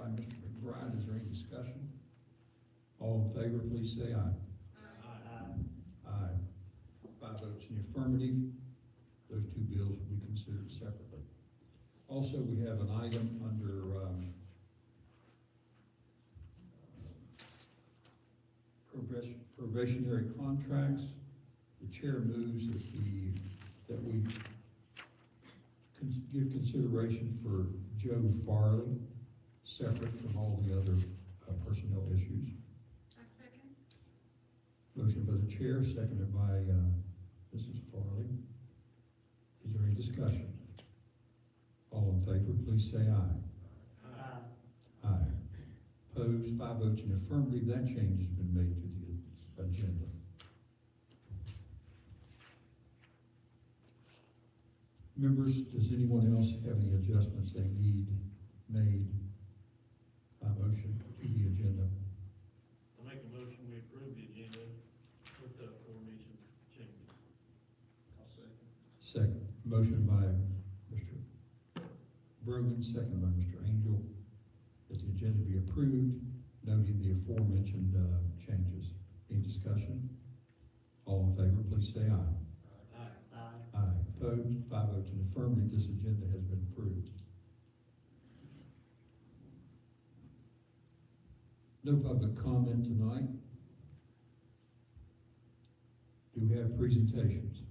by Mr. McBride. Is there any discussion? All in favor, please say aye. Aye. 5 votes in the affirmative. Those two bills will be considered separately. Also, we have an item under probationary contracts. The chair moves that we give consideration for Joe Farley, separate from all the other personnel issues. I second. Motion by the chair, seconded by Mrs. Farley. Is there any discussion? All in favor, please say aye. Aye. Opposed, 5 votes in affirmative. That change has been made to the agenda. Members, does anyone else have any adjustments they need made by motion to the agenda? I make a motion, we approve the agenda with the aforementioned changes. I'll second. Second. Motion by Mr. Brogan, second by Mr. Angel, that the agenda be approved, noting the aforementioned changes. Any discussion? All in favor, please say aye. Aye. Opposed? 5 votes in affirmative. This agenda has been approved. No public comment tonight. Do we have presentations?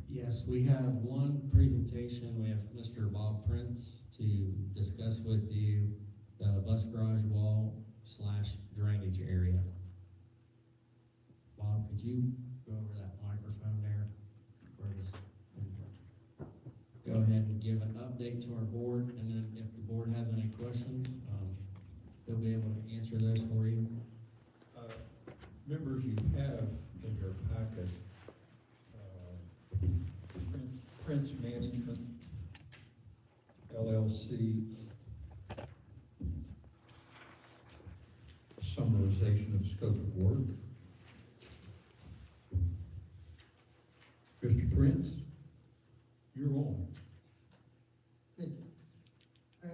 Yes, we have one presentation. We have Mr. Bob Prince to discuss with you the bus garage wall / drainage area. Bob, could you go over that microphone there? Go ahead and give an update to our board, and then if the board has any questions, they'll be able to answer those for you. Members, you have in your packet Prince Management LLC summarization of scope of work. Mr. Prince, you're on. Thank you. I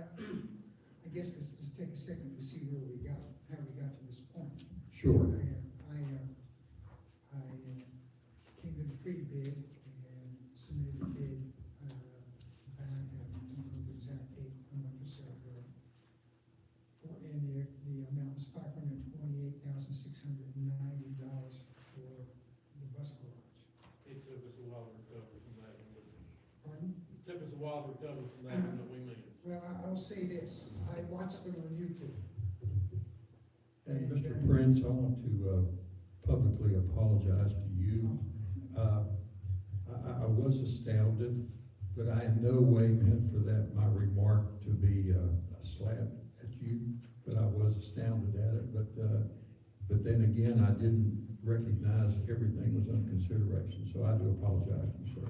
guess let's just take a second to see where we got, how we got to this point. Sure. I came to the pre-bid and submitted a bid, back, I don't know the exact date, a month or so ago. And the amount was $528,690 for the bus garage. It took us a while to recover from that one. Pardon? It took us a while to recover from that one that we made. Well, I'll say this, I watched them on YouTube. And Mr. Prince, I want to publicly apologize to you. I was astounded, but I in no way meant for that, my remark, to be a slap at you, but I was astounded at it. But then again, I didn't recognize everything was under consideration, so I do apologize to you, sir.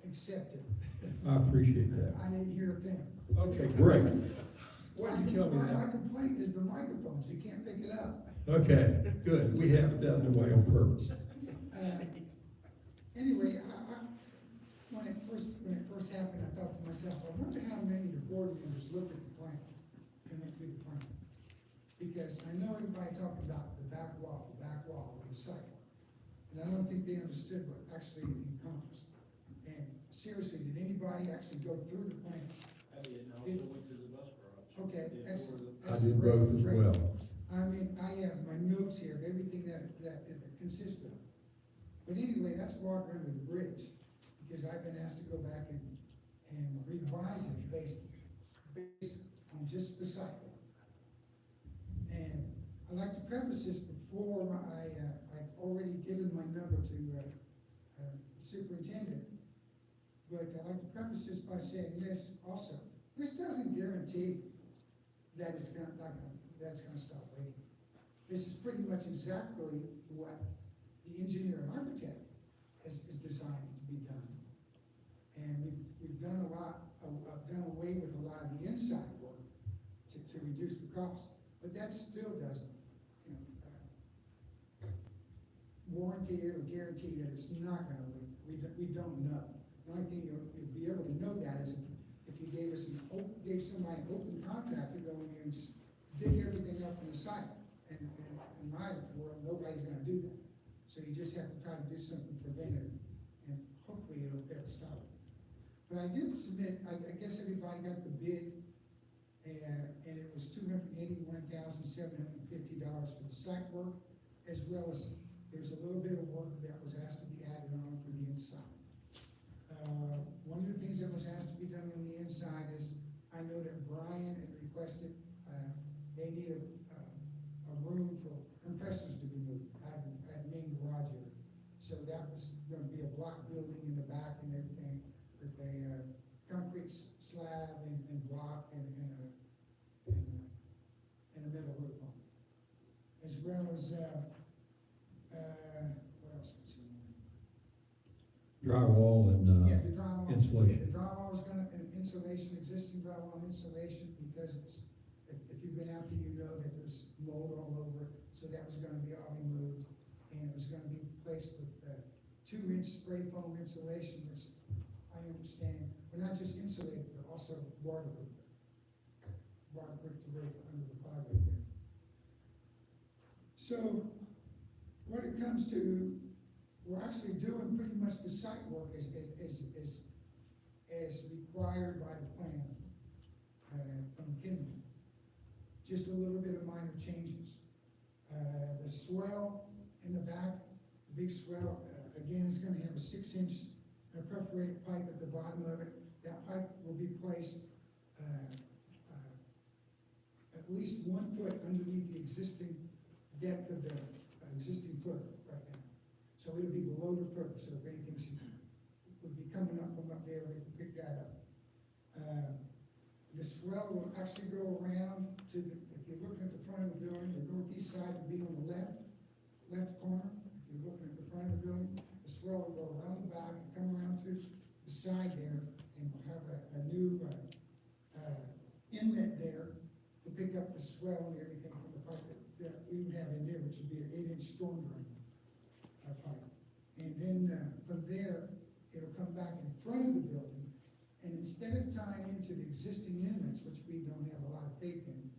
Accepted. I appreciate that. I didn't hear a thing. Okay, great. Why did you tell me My that? complaint is the microphones, you can't pick it up. Okay, good. We have it out of the way on purpose. Anyway, when it first happened, I thought to myself, I wonder how many of the board members looked at the plan and went through the plan. Because I know everybody talked about the back wall of the site. And I don't think they understood what actually it encompassed. And seriously, did anybody actually go through the plan? I did, and I also went to the bus garage. Okay, Did excellent. I did both as well. I mean, I have my notes here of everything that it consists of. But anyway, that's water under the bridge, because I've been asked to go back and revise it based on just the cycle. And I'd like to preface this before I've already given my number to superintendent. But I'd like to preface this by saying this also. This doesn't guarantee that it's gonna stop leaking. This is pretty much exactly what the engineer and architect is designed to be done. And we've done done away with a lot of the inside work to reduce the cost. But that still doesn't, warranty it or guarantee that it's not gonna leak. We don't know. The only thing you'll be able to know that is if if you gave somebody an open contract to go in there and just dig everything up on the site. And in my world, nobody's gonna do that. So you just have to try to do something preventative, and hopefully it'll stop it. But I did submit, I guess everybody got the bid, and it was $281,750 for the site work, as well as there's a little bit of work that was asked to be added on for the inside. One of the things that was asked to be done on the inside is, I know that Brian had requested, they need a room for compressors to be moved out of that main garage area. So that was gonna be a block building in the back and everything, with a concrete slab and block and a metal roof on it. As well as, what else was in there? Drywall and, Yeah, the drywall. insulation. Yeah, the drywall is gonna, an insulation, existing drywall insulation, because it's, if you've been out there, you know that there's mold all over it, so that was gonna be all removed. And it was gonna be replaced with 2-inch spray foam insulation, which I understand, we're not just insulated, but also waterproof. Waterproof the roof under the plywood there. So, what it comes to, we're actually doing pretty much the site work as required by the plan, from McKinley. Just a little bit of minor changes. The swell in the back, the big swell, again, is gonna have a 6-inch perforated pipe at the bottom of it. That pipe will be placed, at least 1 foot underneath the existing depth of the existing footer right now. So it'll be below the footer, so if anything would be coming up from up there, we can pick that up. The swell will actually go around to the, if you're looking at the front of the building, the northeast side will be on the left corner. If you're looking at the front of the building, the swell will go around the back and come around to the side there, and we'll have a new inlet there to pick up the swell and everything from the pipe that we would have in there, which would be an 8-inch storm drain pipe. And then from there, it'll come back in front of the building, and instead of tying into the existing inlets, which we don't have a lot of faith in,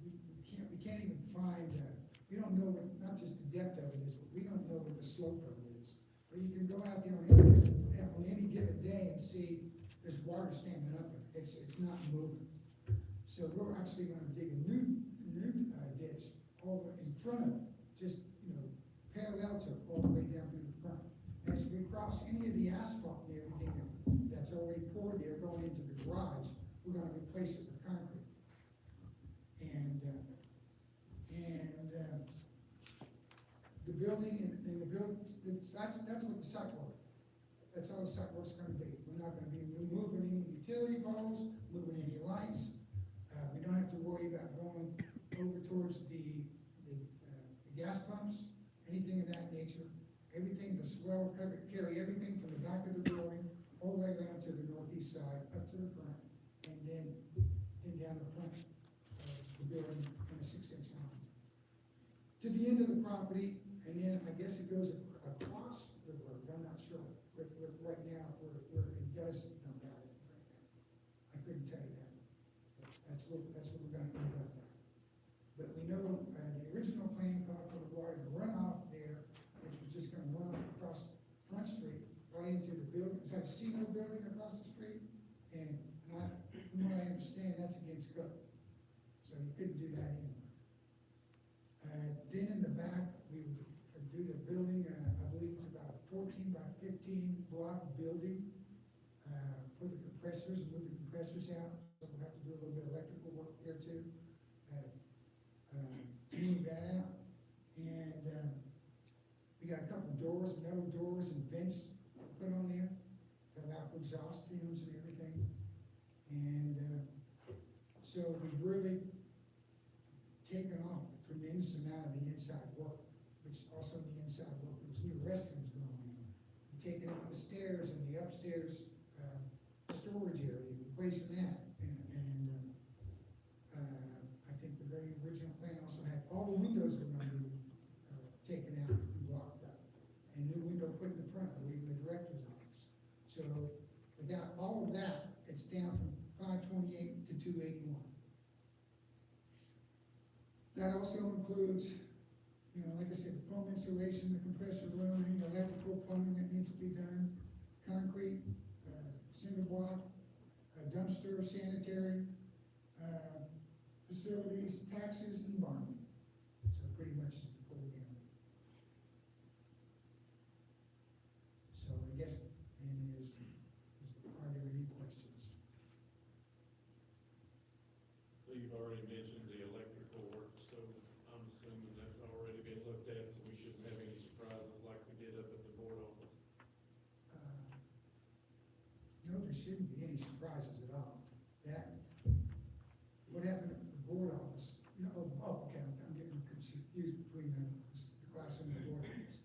we can't even find, we don't know what, not just the depth of it is, but we don't know what the slope of it is. Or you can go out there on any given day and see there's water standing up, it's not moving. So we're actually gonna dig a new ditch over in front of it, just, parallel to it, all the way down through the front. As we cross any of the asphalt and everything that's already poured there going into the garage, we're gonna replace it with concrete. And the building, and the building, that's what the site work, that's all the site work's gonna be. We're not gonna be moving any utility poles, moving any lights. We don't have to worry about going over towards the gas pumps, anything of that nature. Everything, the swell will carry everything from the back of the building all the way around to the northeast side, up to the front, and then down the front of the building on a 6-inch line. To the end of the property, and then I guess it goes across the road, I'm not sure, right now, where it does dump out at right now. I couldn't tell you that. That's what we're gonna end up at. But we know, the original plan called for the water to run off there, which was just gonna run across Front Street, right into the building. It's like a CMO building across the street, and from what I understand, that's against code. So you couldn't do that anymore. Then in the back, we would do the building, I believe it's about a 14 by 15 block building, for the compressors, move the compressors out. So we'll have to do a little bit of electrical work there too, to move that out. And, we got a couple doors, metal doors and vents put on there, to allow for exhaust fumes and everything. And, so we've really taken off a tremendous amount of the inside work, which also the inside work, there's new restrooms going on. We've taken out the stairs and the upstairs, storage area, replacing that. I think the very original plan also had all the windows were going to be taken out and blocked up, and new window put in the front, or even the director's office. So without all of that, $281. That also includes, like I said, foam insulation, the compressor room, any electrical plumbing that needs to be done, concrete, cinder block, dumpster, sanitary, facilities, taxes, and bonding. So pretty much is the full gamut. So I guess then are there any questions? So you've already mentioned the electrical work, so I'm assuming that's already been looked at, so we shouldn't have any surprises like we did up at the board office. No, there shouldn't be any surprises at all. What happened at the board office, okay, I'm getting confused between the classroom and the board office.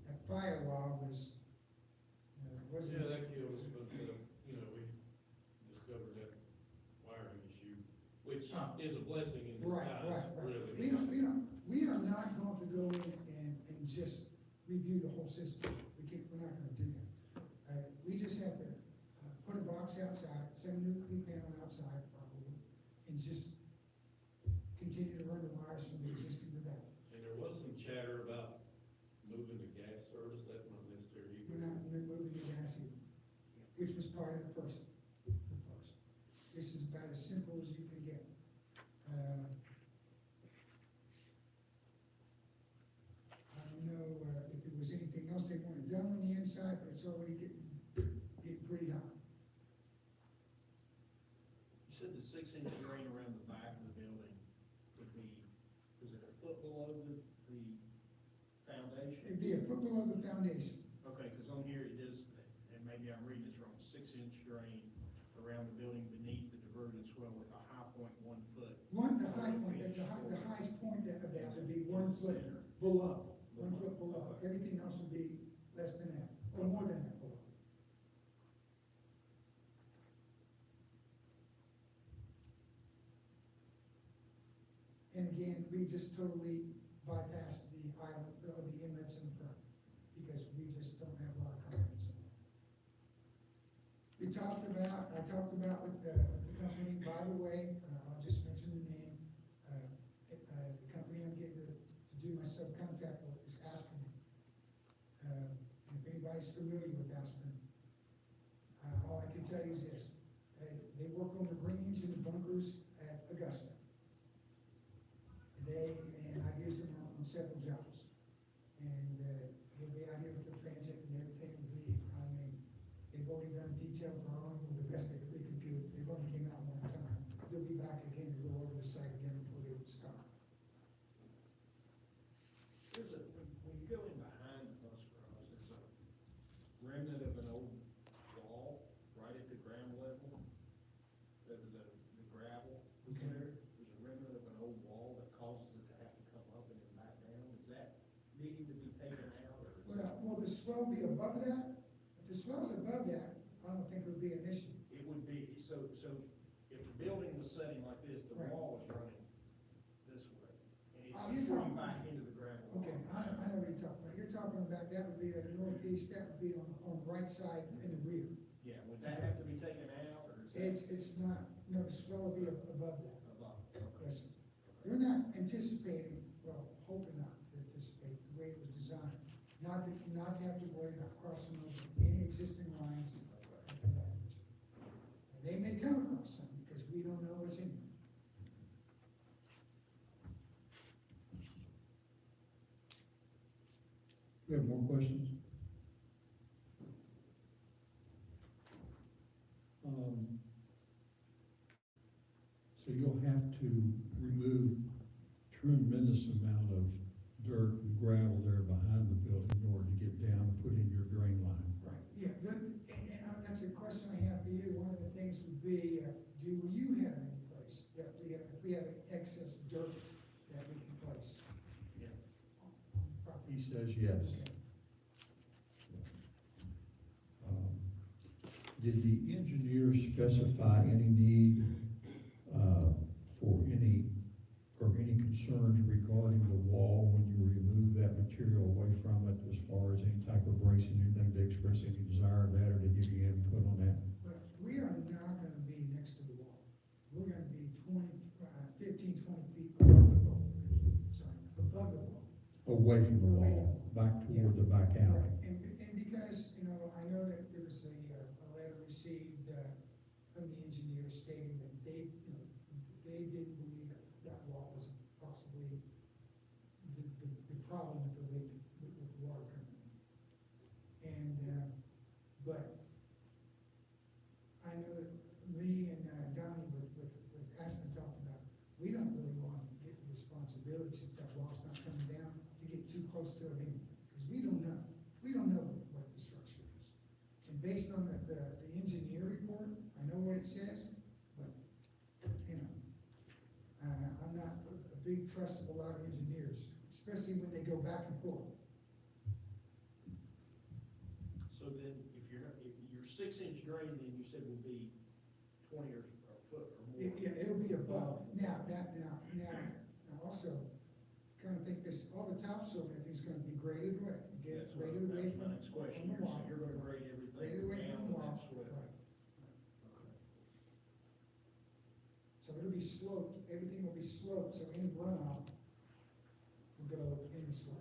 That firewall was, wasn't. Yeah, that killed us, but, we discovered that wiring issue, which is a blessing in disguise, really. We are not going to go in and just review the whole system. We're not gonna do that. We just have to, put a box outside, set a new panel outside probably, and just continue to run the wires from the existing to that. And there was some chatter about moving the gas service, that's not necessary We're either. not moving the gas either, which was part of the first. This is about as simple as you can get. I don't know, if there was anything else they wanted done on the inside, but it's already getting pretty hot. You said the 6-inch drain around the back of the building would be, is it a foot below the foundation? It'd be a foot below the foundation. Okay, because on here it is, and maybe I'm reading this wrong, 6-inch drain around the building beneath the diverted swell with a high point 1 foot. The high point, the highest point of that would be 1 foot below, 1 foot below. Everything else would be less than that, or more than that below. And again, we just totally bypassed the island, the inlets in front, because we just don't have a lot of confidence in that. I talked about with the company, by the way, I'll just mention the name, the company I'm getting to do my subcontract work is Aspen. If anybody's familiar with Aspen, all I can tell you is this, they work on the greens and the bunkers at Augusta. And I've used them on several jobs. And, they'll be out here with the transit and everything will be, they've already done a detailed drawing with the best they could do. They've only came out one time. They'll be back again to go over the site again before they would start. When you go in behind the bus garage, there's a remnant of an old wall right at the ground level. The gravel was Okay. there. There's a remnant of an old wall that causes it to have to come up and then back down. Is that needing to be taken out or? Will the swell be above that? If the swell's above that, I don't think it would be an issue. It would be, so if the building was setting like this, the Right. wall is running this way. And Oh, it's you're going talking- back into the gravel. Okay, I know what you're talking about. You're talking about, that would be the northeast, that would be on the right side in the rear. Yeah, would that have to be taken out or is that? It's not, no, the swell will be above that. Above, okay. Yes, sir. They're not anticipating, well, hoping not to anticipate the way it was designed, not to have to worry about crossing over any existing lines of that nature. And they may come across some, because we don't know what's in there. We have more questions? So you'll have to remove tremendous amount of dirt and gravel there behind the building in order to get down and put in your drain line. Right, yeah, that's a question I have for you. One of the things would be, do you have any place that if we have excess dirt that we can place Yes. on the property? He says yes. Okay. Did the engineer specify any need, for any concerns regarding the wall when you remove that material away from it, as far as any type of bracing, anything to express any desire of that, or to give you input on that? But we are not gonna be next to the wall. We're 15, 20 feet above the wall, sorry, above the wall. Away from the wall, back toward the back alley. Right, and because, you know, I know that there was a letter received, from the engineer stating that they, you know, they didn't believe that that wall was possibly the problem with the leak, with the water coming in. And, but I know that me and Donnie with Aspen talked about, we don't really want to get the responsibility since that wall's not coming down to get too close to it anyway, because we don't know what the structure is. And based on the engineer report, I know what it says, but, you know, I'm not a big trust of a lot of engineers, especially when they go back and forth. So then, if your 6-inch drain, then you said would be 20 or a foot or more. Yeah, it'll be above. Now, also, kind of think this, all the topsoil and everything's gonna be graded away. Get it graded away That's my from next question. the wall. You're gonna grade Graded away everything from down the with wall. that swell. Right. So it'll be sloped, everything will be sloped, so any runoff will go in this way.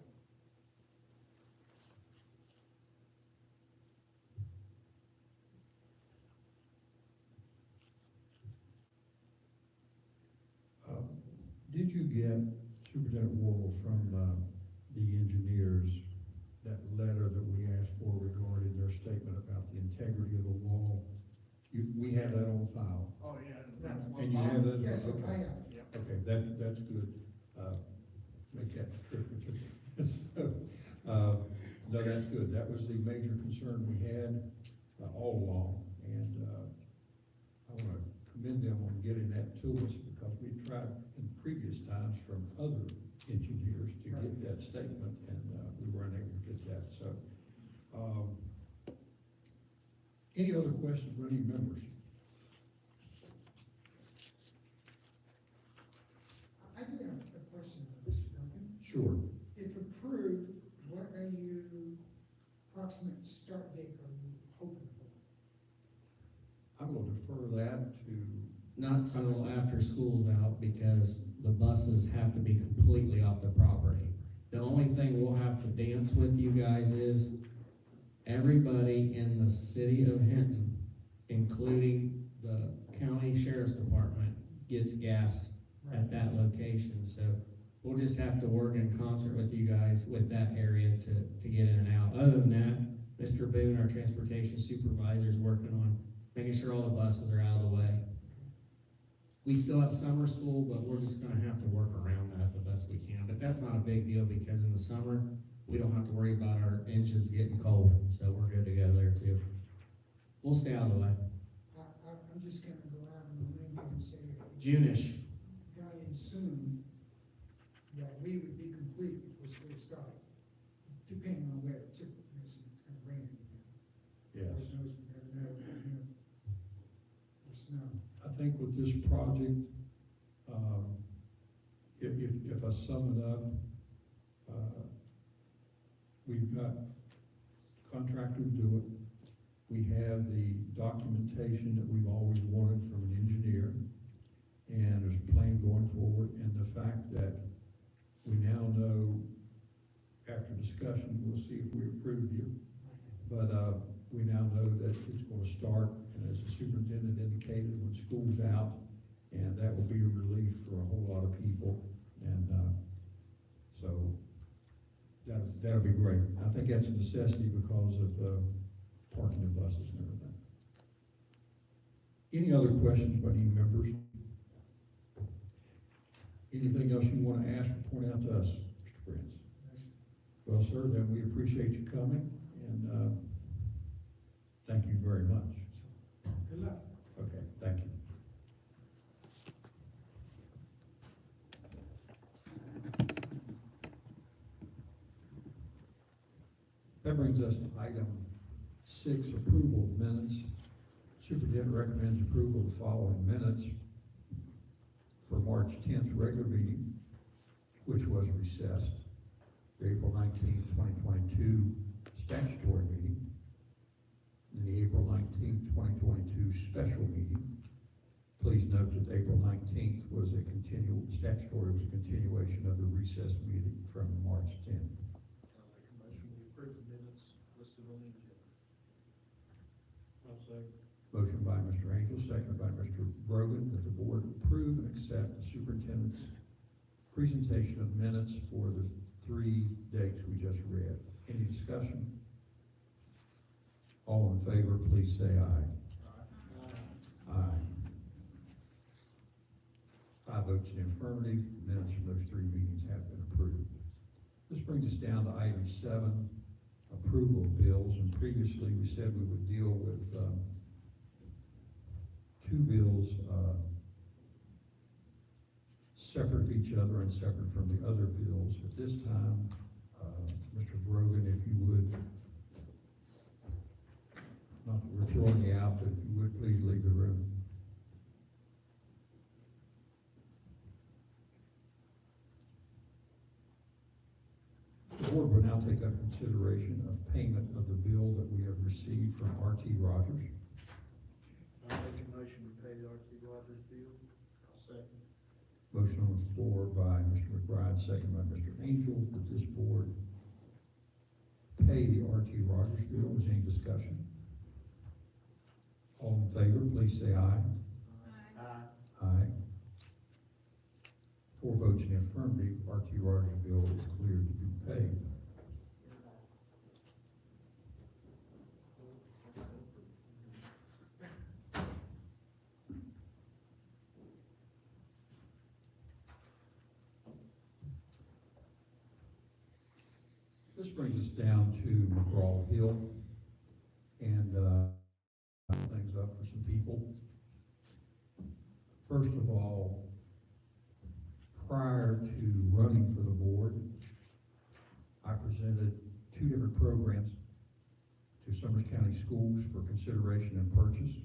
Did you get, Superintendent Worrell, from, the engineers, that letter that we asked for regarding their statement about the integrity of the wall? We have that on file. Oh, yeah. That's And you have that? Yes, Okay. I am. Okay, that's good. Make that trip with you. So, no, that's good. That was the major concern we had, all along. And, I wanna commend them on getting that to us, because we tried in previous times from other engineers to get that statement, and, we weren't able to get that, so. Any other questions from any members? I do have a question, Mr. Duncan. Sure. If approved, what are you, approximate start date are you hoping for? I'm gonna defer that to, Not till after school's out, because the buses have to be completely off the property. The only thing we'll have to dance with you guys is, everybody in the city of Hinton, including the county sheriff's department, gets gas at that location, so we'll just have to work in concert with you guys with that area to get in and out. Other than that, Mr. Boone, our transportation supervisor, is working on making sure all the buses are out of the way. We still have summer school, but we're just gonna have to work around that the best we can, but that's not a big deal, because in the summer, we don't have to worry about our engines getting cold, so we're good to go there too. We'll stay out of the way. I'm just gonna go out on the limb here and say. June-ish. Got in soon, that we would be complete before school started, depending on weather too. It's gonna rain again. yes. Lord knows we never know, or snow. I think with this project, if I sum it up, we've got contractor to do it. We have the documentation that we've always wanted from an engineer, and there's a plan going forward, and the fact that we now know, after discussion, we'll see if we approve you, but, we now know that it's gonna start, and as the superintendent indicated, when school's out, and that will be a relief for a whole lot of people, and, so, that'll be great. I think that's a necessity because of, parking the buses and everything. Any other questions by any members? Anything else you wanna ask or point out to us, Mr. Prince? Well, sir, then we appreciate you coming, and, thank you very much. Good luck. Okay, thank you. That brings us to item 6, approval of minutes. Superintendent recommends approval of the following minutes for March 10th regular meeting, which was recessed, the April 19th, 2022 statutory meeting, and the April 19th, 2022 special meeting, Please note that April 19th was a continuation of the recess meeting from March 10th. I'll make a motion to approve the minutes listed on the agenda. I'll say. Motion by Mr. Angel, seconded by Mr. Brogan, that the board approve and accept the superintendent's presentation of minutes for the 3 dates we just read. Any discussion? All in favor, please say aye. Aye. 5 votes in the affirmative, minutes from those 3 meetings have been approved. This brings us down to item 7, approval of bills, and previously we said we would deal with 2 bills separate of each other and separate from the other bills. At this time, Mr. Brogan, if you would, not that we're throwing you out, but if you would, please leave the room. The board will now take up consideration of payment of the bill that we have received from R.T. Rogers. I'll make a motion to pay the R.T. Rogers bill. I'll second. Motion on the floor by Mr. McBride, second by Mr. Angel, that this board pay the R.T. Rogers bill. Is any discussion? All in favor, please say aye. Aye. Aye. 4 votes in the affirmative, R.T. Rogers bill is cleared to be paid. This brings us down to McGraw-Hill, and things up for some people. First of all, prior to running for the board, I presented 2 different programs to Summers County Schools for consideration and purchase.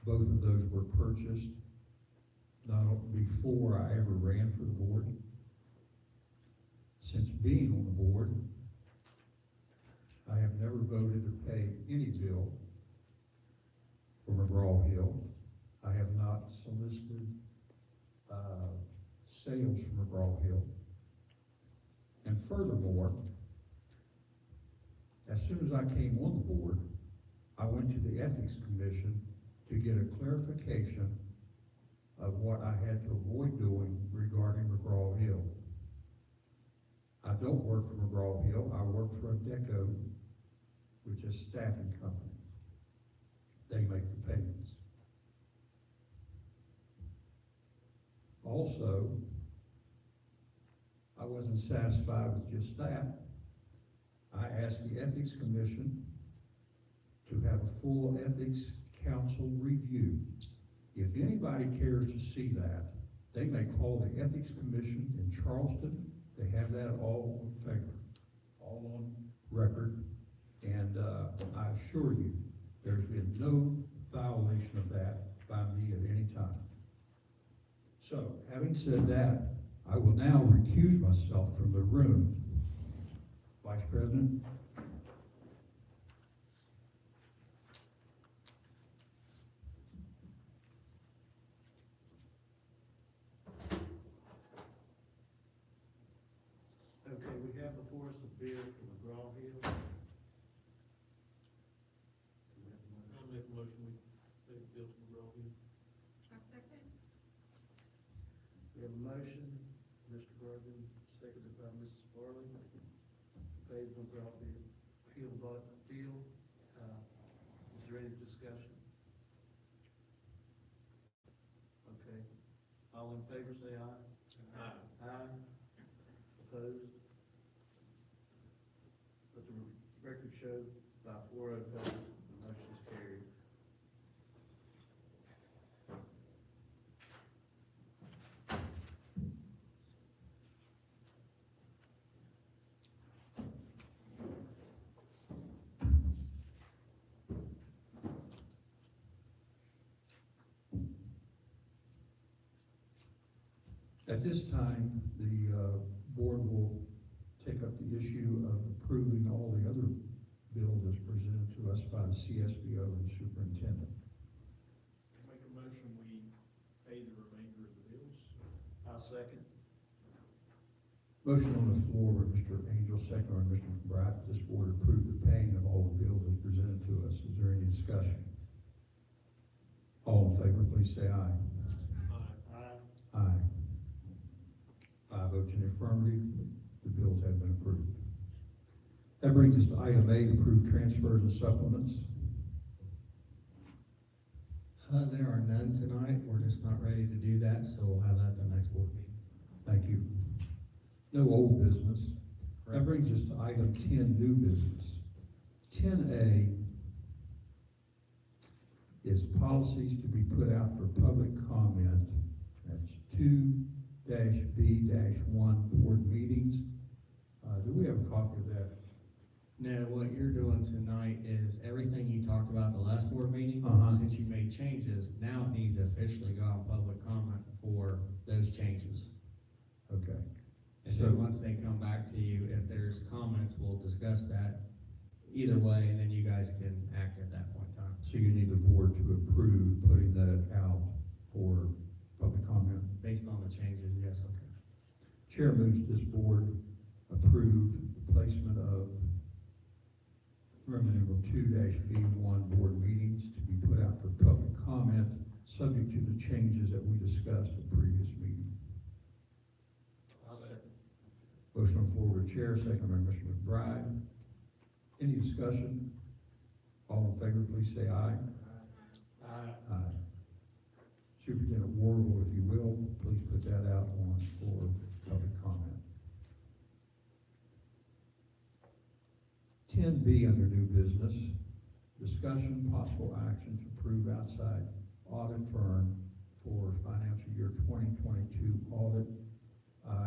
Both of those were purchased before I ever ran for the board. Since being on the board, I have never voted to pay any bill for McGraw-Hill. I have not solicited sales from McGraw-Hill. And furthermore, as soon as I came on the board, I went to the Ethics Commission to get a clarification of what I had to avoid doing regarding McGraw-Hill. I don't work for McGraw-Hill, I work for Adecco, which is a staffing company. They make the payments. Also, I wasn't satisfied with just that. I asked the Ethics Commission to have a full Ethics Council review. If anybody cares to see that, they may call the Ethics Commission in Charleston. They have that all on paper, all on record, and I assure you, there's been no violation of that by me at any time. So, having said that, I will now recuse myself from the room. Vice President? Okay, we have before us a bill from McGraw-Hill. I'll make a motion, we pay the bill to McGraw-Hill. A second. We have a motion, Mr. Bergen, seconded by Mrs. Farley, to pay the McGraw-Hill deal. Is there any discussion? Okay, all in favor say aye. Aye. Aye. Opposed? Let the record show by 4 opposed, the motion is carried. At this time, the board will take up the issue of approving all the other bills as presented to us by the CSBO and superintendent. Make a I'll second. Motion on the floor by Mr. Angel, second by Mr. McBride, that this board approve the paying of all the bills as presented to us. Is there any discussion? All in favor, please say aye. Aye. Aye. 5 votes in the affirmative, the bills have been approved. That brings us to item A, approve transfers and supplements. There are none tonight, we're just not ready to do that, so we'll have that at the next board meeting. Thank you. No old business. That brings us to item 10, new business. 10A is policies to be put out for public comment. That's 2-B-1 board meetings. Do we have a copy of that? No, what you're doing tonight is everything you talked about the last board meeting, since you made changes, now it needs to officially go out public comment for those changes. Okay. And So- then once they come back to you, if there's comments, we'll discuss that either way, and then you guys can act at that point in time. So you need the board to approve putting that out for public comment. Based on the changes, yes, okay. Chair moves this board approve the placement of number 2-B1 board meetings to be put out for public comment, subject to the changes that we discussed at previous meeting. I'll second. Motion on the floor with chair, second by Mr. McBride. Any discussion? All in favor, please say aye. Aye. Aye. Superintendent Warble, if you will, please put that out on for public comment. 10B under new business, discussion, possible action to approve outside audit firm for financial year 2022 audit.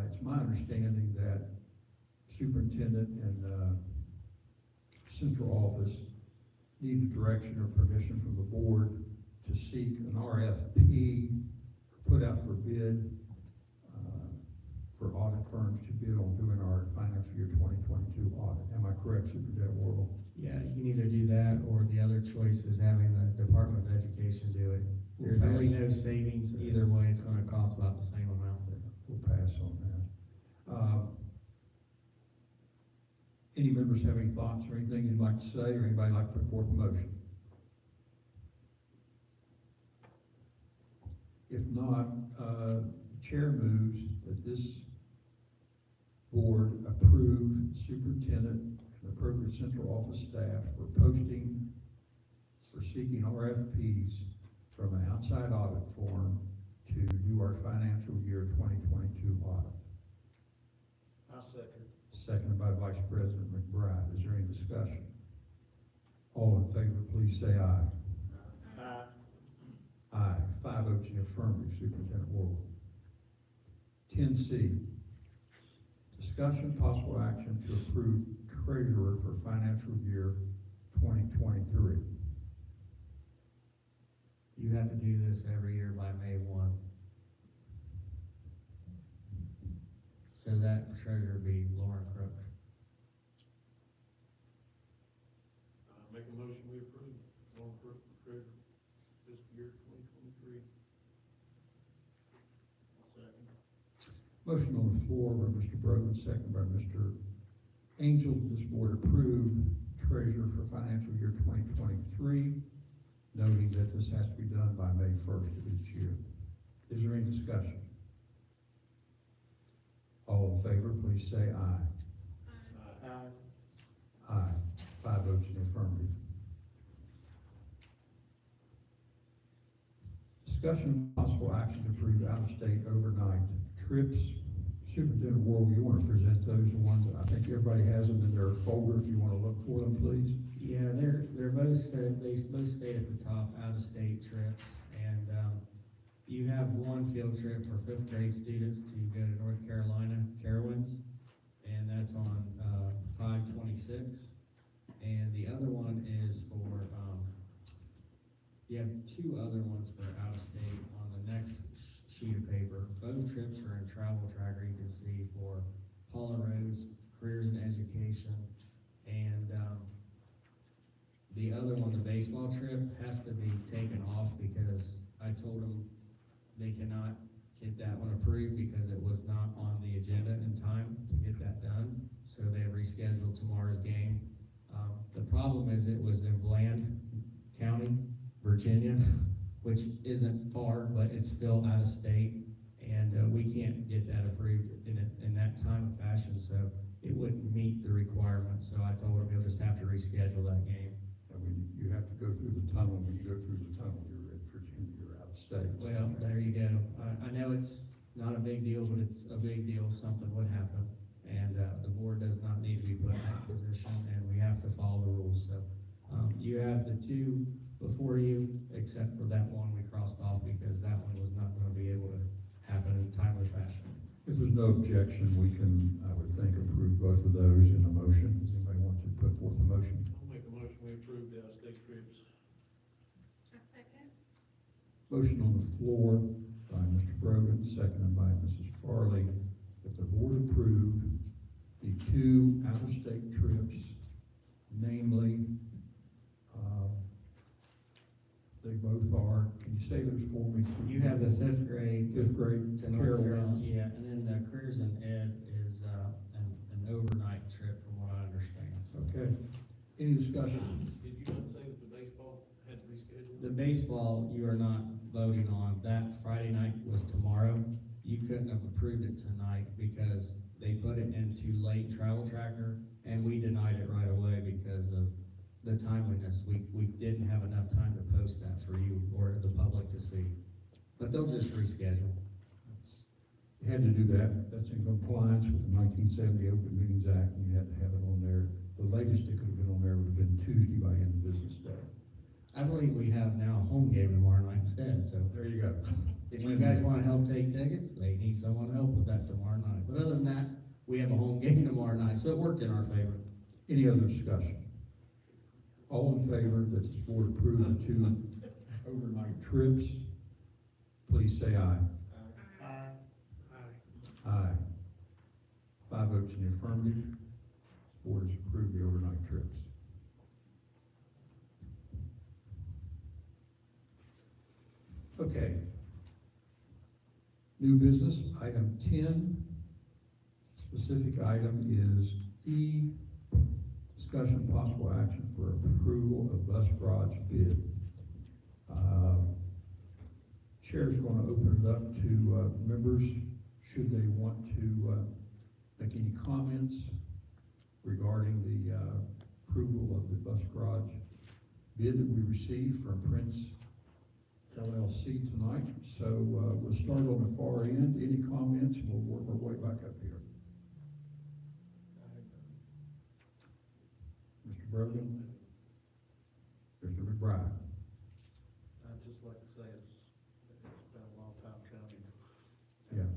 It's my understanding that superintendent and central office need the direction or permission from the board to seek an RFP, put out for bid, for audit firms to bid on doing our financial year 2022 audit. Am I correct, Superintendent Warble? Yeah, you can either do that, or the other choice is having the Department of Education do it. There's really no savings either way, it's gonna cost about the same amount. We'll pass on that. Any members have any thoughts or anything you'd like to say, or anybody like to put forth a motion? If not, chair moves that this board approve superintendent and appropriate central office staff for posting, for seeking RFPs from an outside audit firm to do our financial year 2022 audit. I'll second. Seconded by Vice President McBride. Is there any discussion? All in favor, please say aye. Aye. Aye. 5 votes in the affirmative, Superintendent Warble. 10C, discussion, possible action to approve treasurer for financial year 2023. You have to do this every year by May 1. So that treasurer would be Lauren Crook. Make a motion, we approve, Lauren Crook, treasurer, fiscal year 2023. Second. Motion on the floor by Mr. Brogan, seconded by Mr. Angel. This board approve treasurer for financial year 2023, noting that this has to be done by May 1st of each year. Is there any discussion? All in favor, please say aye. Aye. Aye. 5 votes in the affirmative. Discussion, possible action to approve out-of-state overnight trips. Superintendent Warble, you want to present those, the ones, I think everybody has them in their folder, if you want to look for them, please. Yeah, they're both said, they both stayed at the top, out-of-state trips, and, you have one field trip for 5th grade students to go to North Carolina, Carowinds, and that's on, 5/26. And the other one is for, you have 2 other ones for out-of-state on the next sheet of paper. Both trips are in Travel Tracker, you can see, for Paula Rose, Careers in Education, and, the other one, the baseball trip, has to be taken off because I told them they cannot get that one approved because so they rescheduled tomorrow's game. The problem is it was in Bland County, Virginia, which isn't far, but it's still out of state, and, we can't get that approved in that time of fashion, so it wouldn't meet the requirements, so I told them you'll just have to reschedule that game. I mean, you have to go through the tunnel. When you go through the tunnel, you're in Virginia, you're out of state. Well, there you go. I know it's not a big deal, but it's a big deal, something would happen. And, the board does not need to be put in that position, and we have to follow the rules, so. You have the two before you, except for that one we crossed off because that one was not gonna be able to happen in a timely fashion. If there's no objection, we can, I would think, approve both of those in a motion. Does anybody want to put forth a motion? I'll make a motion, we approve the out-of-state trips. A second? Motion on the floor by Mr. Brogan, seconded by Mrs. Farley, that the board approve the two out-of-state trips, namely, they both are, can you say those for me? You have the fifth grade. Fifth grade To North Carolina, Carolina. yeah, and then the Careers in Ed is, an overnight trip from what I understand, so. Okay, any discussion? Did you not say that the baseball had rescheduled? The baseball, you are not voting on. That Friday night was tomorrow. You couldn't have approved it tonight because they put it into late travel tracker, and we denied it right away because of the timeliness. We didn't have enough time to post that for you or the public to see. But they'll just reschedule. You had to do that, that's in compliance with the 1970 Open Meetings Act, and you had to have it on there. The latest it could have been on there would have been Tuesday by end of business day. I believe we have now a home game tomorrow night instead, so There you go. if you guys wanna help take tickets, they need someone to help with that tomorrow night. But other than that, we have a home game tomorrow night, so it worked in our favor. Any other discussion? All in favor that this board approve the two overnight trips, please say aye. Aye. 5 votes in the affirmative. This board has approved the overnight trips. Okay. New business, item 10. Specific item is E, discussion possible action for approval of bus garage bid. Chair's gonna open it up to, members, should they want to, make any comments regarding the, approval of the bus garage bid that we received from Prince LLC tonight. So, we'll start on the far end. Any comments? We'll work our way back up here. Mr. Brogan? Mr. McBride? I'd just like to say it's been a long time coming. Yeah.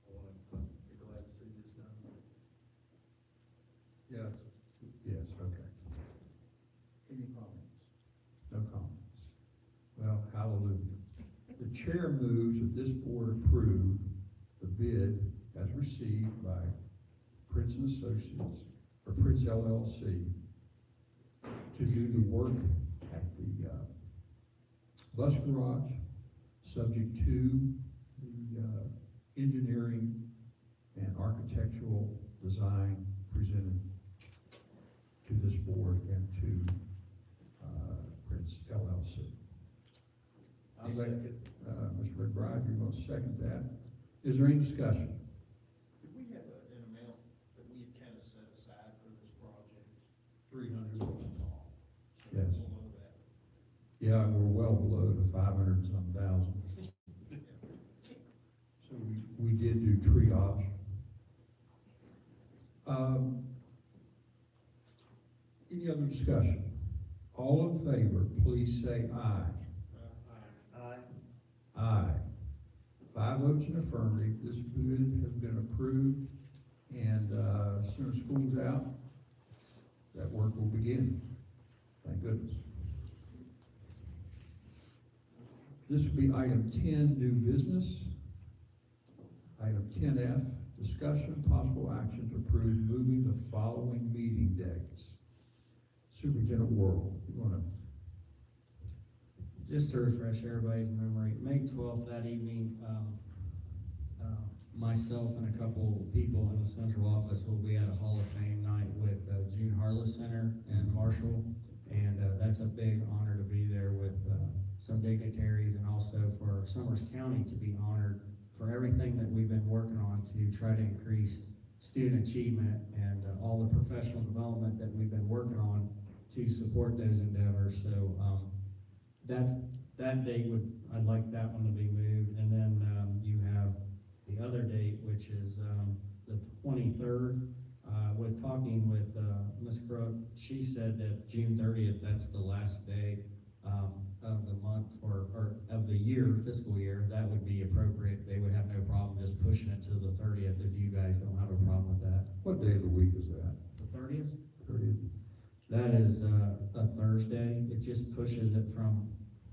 I want to be glad to see this done. Yes. Yes, okay. Any comments? No comments. Well, hallelujah. The chair moves that this board approve the bid as received by Prince and Associates, or Prince LLC, to do the work at the, bus garage, subject to the, engineering and architectural design presented to this board and to, Prince LLC. I'll Anybody? second. Mr. McBride, you're gonna second that. Is there any discussion? Did we have an amount that we had kind of set aside for this project? 300. Yes. Below that. Yeah, we're well below the 500-some thousand. So we did do triage. Any other discussion? All in favor, please say aye. Aye. Aye. 5 votes in affirmative. This bid has been approved, and, as soon as school's out, that work will begin. Thank goodness. This will be item 10, new business. Item 10F, discussion, possible action to approve moving the following meeting dates. Superintendent Worrell, you wanna, Just to refresh everybody's memory, May 12th that evening, myself and a couple people in the central office will be at a Hall of Fame night with June Harless Center and Marshall. And that's a big honor to be there with some dignitaries, and also for Summers County to be honored for everything that we've been working on to try to increase student achievement and all the professional development that we've been working on to support those endeavors. So that date I'd like that one to be moved. And then you have the other date, which is the 23rd. With talking with Ms. Crook, she said that June 30th, that's the last day of the month or of the year, fiscal year. That would be appropriate. They would have no problem just pushing it to the 30th if you guys don't have a problem with that. What day of the week is that? The 30th? 30th? That is a Thursday. It just pushes it from,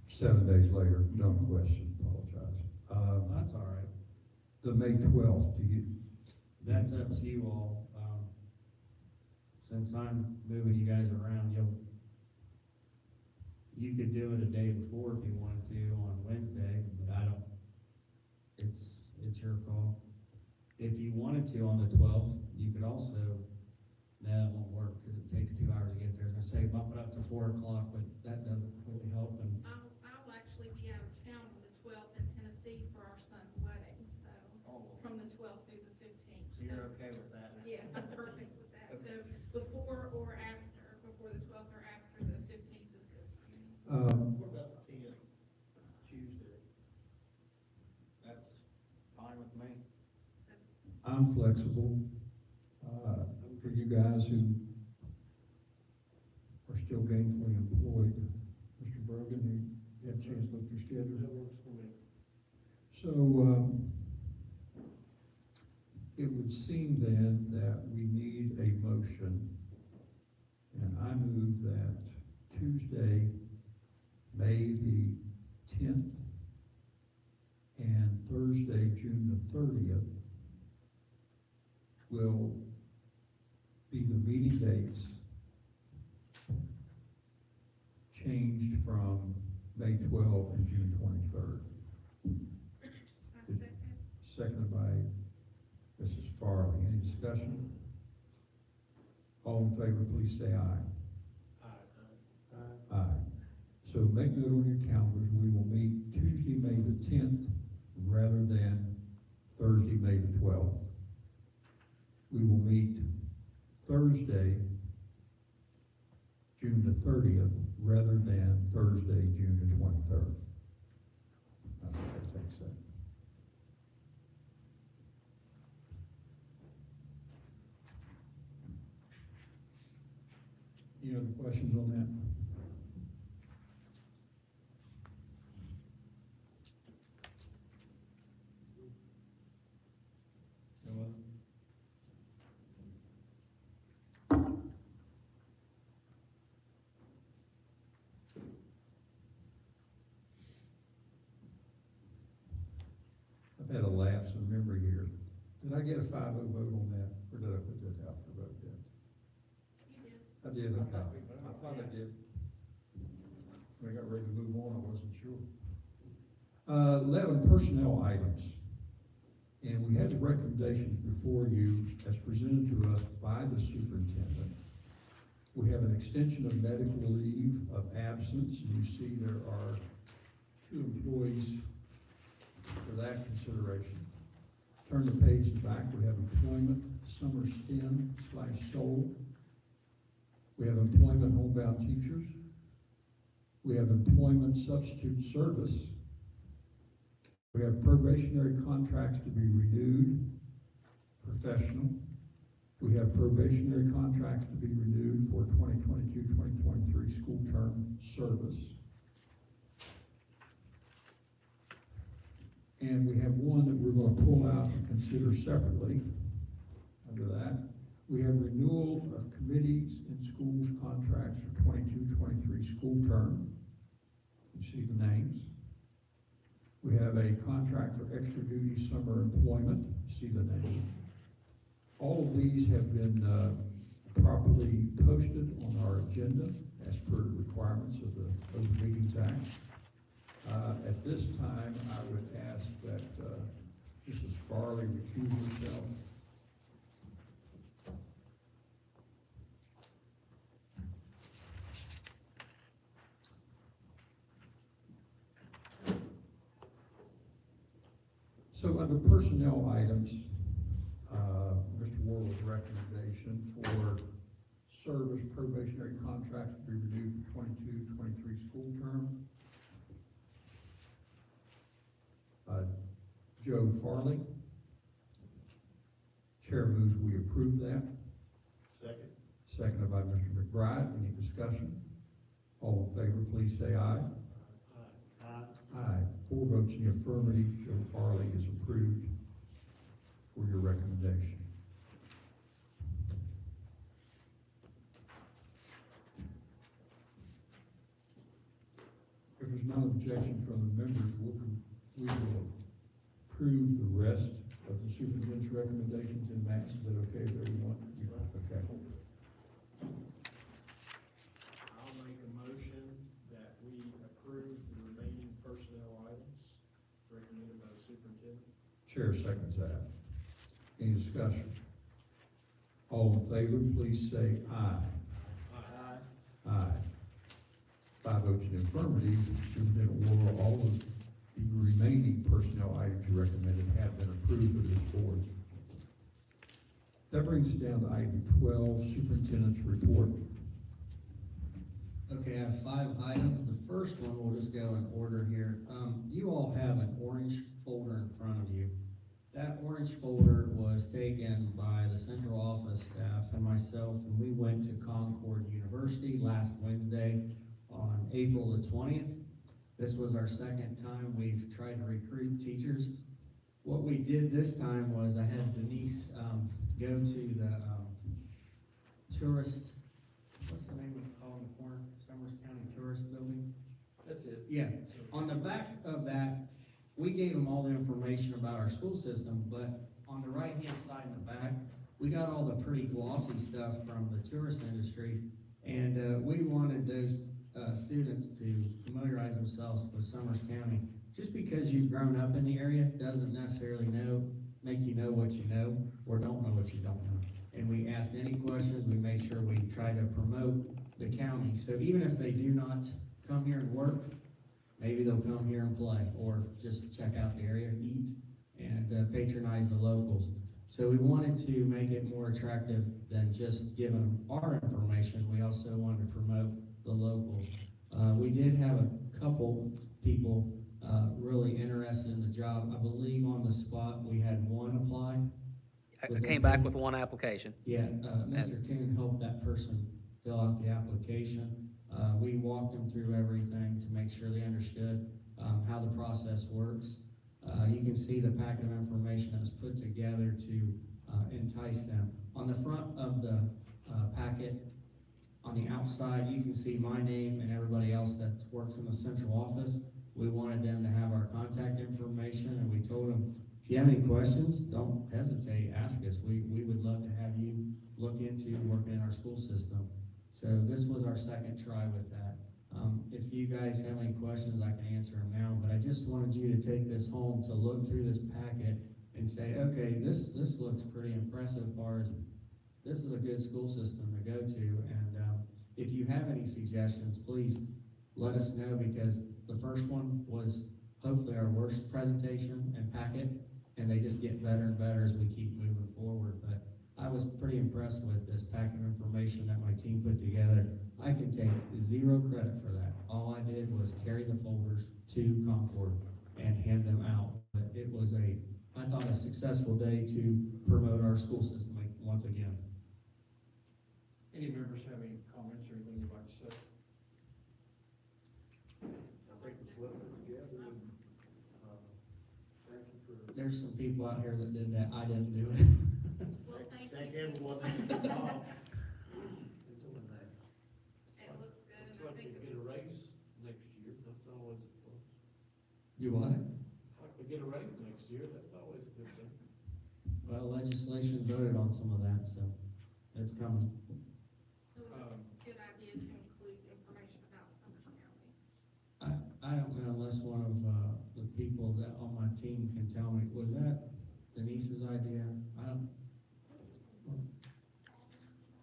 7 days later, no question, apologize. that's all right. The May 12th, That's up to you all. Since I'm moving you guys around, you could do it a day before if you wanted to on Wednesday, but it's your call. If you wanted to on the 12th, you could also, that won't work because it takes 2 hours to get there. I was gonna say bump it up to 4 o'clock, but that doesn't really help. And I'll actually be out of town on the 12th in Tennessee for our son's wedding, so, from the 12th through the 15th. So you're okay with that? Yes, I'm perfect with that, so before or after, before the 12th or after the 15th is good. What about the 10th, Tuesday? That's fine with me. I'm flexible. For you guys who are still gainfully employed, Mr. Brogan, you had a chance to look at your schedule? That works for me. So, it would seem then that we need a motion, and I move that Tuesday, May the 10th, and Thursday, June the 30th, will be the meeting dates changed from May 12th and June 23rd. I second. Seconded by Mrs. Farley. Any discussion? All in favor, please say aye. Aye. So make note on your calendars, we will meet Tuesday, May the 10th, rather than Thursday, May the 12th. We will meet Thursday, June the 30th, rather than Thursday, June the 23rd. I think that takes that. Any other questions on that? No other? I've had a lapse in memory here. Did I get a 5-0 vote on that, or did I put that out for vote yet? You did. I did, okay. I thought I did. When I got ready to move on, I wasn't sure. 11 personnel items. And we had the recommendations before you as presented to us by the superintendent. We have an extension of medical leave of absence. You see there are 2 employees for that consideration. Turn the page back, we have employment, summer STEM/SOL. We have employment homebound teachers. We have employment substitute service. We have probationary contracts to be renewed, professional. We have probationary contracts to be renewed for 2022-2023 school term service. And we have one that we're going to pull out and consider separately. Under that, we have renewal of committees and schools contracts for 22-23 school term. You see the names. We have a contract for extra duty summer employment. You see the names. All of these have been properly posted on our agenda as per the requirements of the Open Meetings Act. At this time, I would ask that Mrs. Farley recused herself. So under personnel items, Mr. Worrell's recommendation for service probationary contract to be renewed for 22-23 school term. Joe Farley. Chair moves we approve that. Second. Seconded by Mr. McBride. Any discussion? All in favor, please say aye. Aye. 4 votes in the affirmative. Joe Farley is approved for your recommendation. If there's no objection from the members, we will approve the rest of the superintendent's recommendations in mass. Is that okay with everyone? Okay. I'll make a motion that we approve the remaining personnel items recommended by the superintendent. Chair seconds that. Any discussion? All in favor, please say aye. Aye. Aye. 5 votes in the affirmative. Superintendent Worrell, all of the remaining personnel items you recommended have been approved by this board. That brings us down to item 12, superintendent's report. Okay, I have 5 items. The first one, we'll just go in order here. You all have an orange folder in front of you. That orange folder was taken by the central office staff and myself, and we went to Concord University last Wednesday on April the 20th. This was our second time we've tried to recruit teachers. What we did this time was I had Denise go to the tourist, what's the name of it called in the corner? Summers County Tourist Building? That's it. Yeah, on the back of that, we gave them all the information about our school system, but on the right-hand side in the back, we got all the pretty glossy stuff from the tourist industry, and we wanted those students to familiarize themselves with Summers County. Just because you've grown up in the area doesn't necessarily make you know what you know, or don't know what you don't know. And we asked any questions, we made sure we try to promote the county. So even if they do not come here and work, maybe they'll come here and play, or just check out the area, eat, and patronize the locals. So we wanted to make it more attractive than just giving them our information. We also wanted to promote the locals. We did have a couple people really interested in the job. I believe on the spot, we had 1 apply. I came back with 1 application. Yeah, Mr. Coon helped that person fill out the application. We walked them through everything to make sure they understood how the process works. You can see the packet of information that was put together to entice them. On the front of the packet, on the outside, you can see my name and everybody else that works in the central office. We wanted them to have our contact information, and we told them, if you have any questions, don't hesitate, ask us. We would love to have you look into working in our school system. So this was our second try with that. If you guys have any questions, I can answer them now, but I just wanted you to take this home to look through this packet and say, okay, this looks pretty impressive as far as this is a good school system to go to. And if you have any suggestions, please let us know, because the first one was hopefully our worst presentation and packet, and they just get better and better as we keep moving forward. But I was pretty impressed with this packet of information that my team put together. I can take 0 credit for that. All I did was carry the folders to Concord and hand them out. But it was I thought, a successful day to promote our school system once again. Any members have any comments or anything you'd like to say? I think it's well put together, and, thank you for. There's some people out here that did that. I didn't do it. Well, thank Thank you. everyone that's involved in doing that. It looks good, Looks and I like we think get a it's, raise next year, that's always a plus. Do what? Looks like we get a raise next year, that's always a good thing. Well, legislation voted on some of that, so it's coming. it was a good idea to include information about Summers County. I don't know unless one of the people that on my team can tell me, was that Denise's idea? I don't.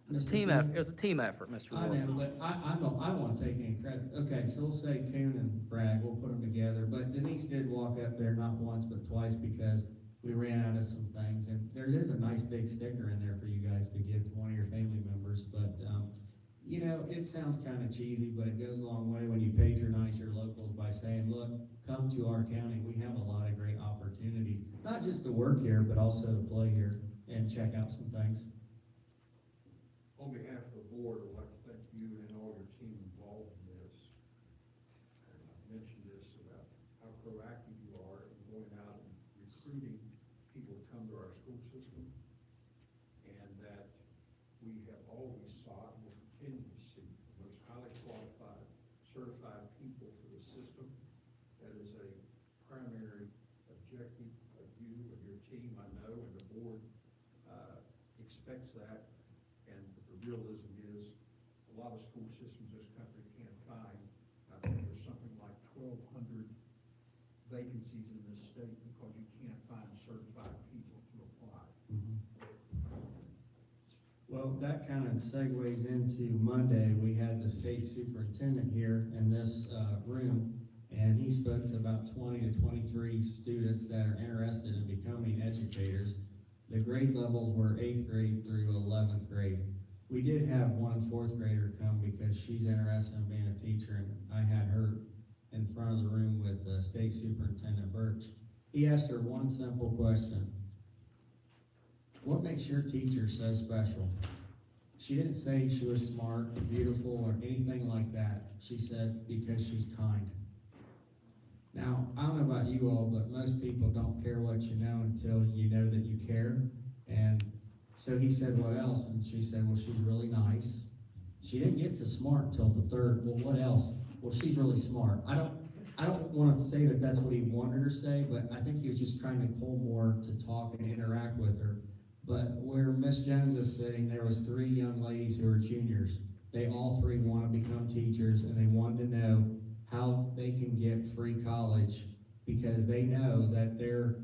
It was a Mr. team Coon? effort, it was a team effort, Mr. I Ward. know, but I don't wanna take any credit. Okay, so we'll say Coon and Bragg, we'll put them together, but Denise did walk up there not once but twice because we ran out of some things, and there is a nice big sticker in there for you guys to give to one of your family members, but, you know, it sounds kinda cheesy, but it goes a long way when you patronize your locals by saying, look, come to our county, we have a lot of great opportunities, not just to work here, but also to play here and check out some things. On behalf of the board, I'd like to thank you and all your team involved in this. And I've mentioned this about how proactive you are in going out and recruiting people to come to our school system. And that we have always sought and will continue to seek the most highly qualified, certified people for the system. That is a primary objective of you, of your team, I know, and the board expects that. And the realism is, a lot of school systems this country can't find. I think there's something like 1,200 vacancies in this state because you can't find certified people to apply. Well, that kind of segues into Monday. We had the state superintendent here in this room, and he spoke to about 20 to 23 students that are interested in becoming educators. The grade levels were 8th grade through 11th grade. We did have one 4th grader come because she's interested in being a teacher, and I had her in front of the room with State Superintendent Birch. He asked her one simple question: what makes your teacher so special? She didn't say she was smart, beautiful, or anything like that. She said, because she's kind. Now, I don't know about you all, but most people don't care what you know until you know that you care. And so he said, what else? And she said, well, she's really nice. She didn't get to smart till the 3rd. Well, what else? Well, she's really smart. I don't want to say that that's what he wanted her to say, but I think he was just trying to pull more to talk and interact with her. But where Miss Jones is sitting, there was 3 young ladies who are juniors. They all 3 want to become teachers, and they wanted to know how they can get free college because they know that they're